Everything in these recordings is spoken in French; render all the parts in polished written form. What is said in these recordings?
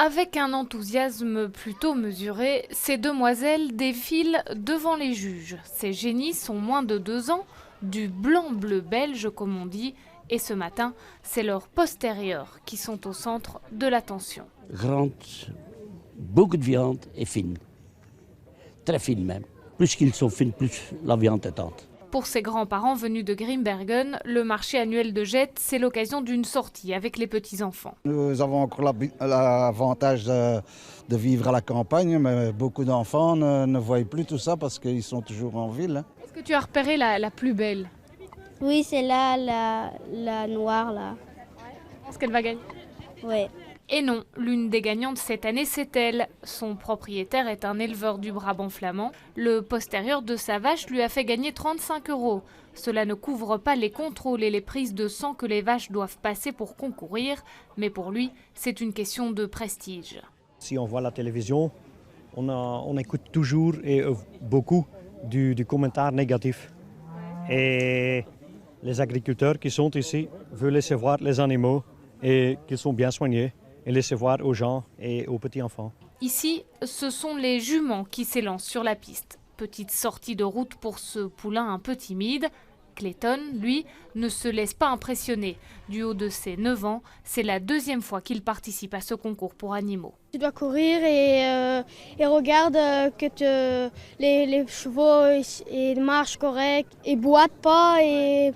Avec un enthousiasme plutôt mesuré, ces demoiselles défilent devant les juges. Ces génies sont moins de 2 ans, du blanc-bleu belge comme on dit, et ce matin, c'est leurs postérieurs qui sont au centre de l'attention. Grande, beaucoup de viande et fine. Très fine même. Plus qu'ils sont fines, plus la viande est tendre. Pour ses grands-parents venus de Grimbergen, le marché annuel de Jette, c'est l'occasion d'une sortie avec les petits-enfants. Nous avons encore l'avantage de vivre à la campagne, mais beaucoup d'enfants ne voient plus tout ça parce qu'ils sont toujours en ville. Est-ce que tu as repéré la plus belle? Oui, c'est là, la noire, là. Je pense qu'elle va gagner. Oui. Et non, l'une des gagnantes cette année, c'est elle. Son propriétaire est un éleveur du Brabant flamand. Le postérieur de sa vache lui a fait gagner 35 €. Cela ne couvre pas les contrôles et les prises de sang que les vaches doivent passer pour concourir, mais pour lui, c'est une question de prestige. Si on voit la télévision, on écoute toujours et beaucoup du commentaire négatif. Et les agriculteurs qui sont ici veulent laisser voir les animaux et qu'ils sont bien soignés et laisser voir aux gens et aux petits-enfants. Ici, ce sont les juments qui s'élancent sur la piste. Petite sortie de route pour ce poulain un peu timide. Clayton, lui, ne se laisse pas impressionner. Du haut de ses 9 ans, c'est la 2e fois qu'il participe à ce concours pour animaux. Tu dois courir et regarde que les chevaux ils marchent correct, ils boitent pas et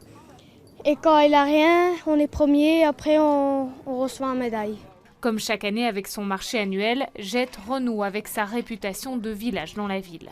quand il a rien, on est premier, après on reçoit une médaille. Comme chaque année avec son marché annuel, Jette renoue avec sa réputation de village dans la ville.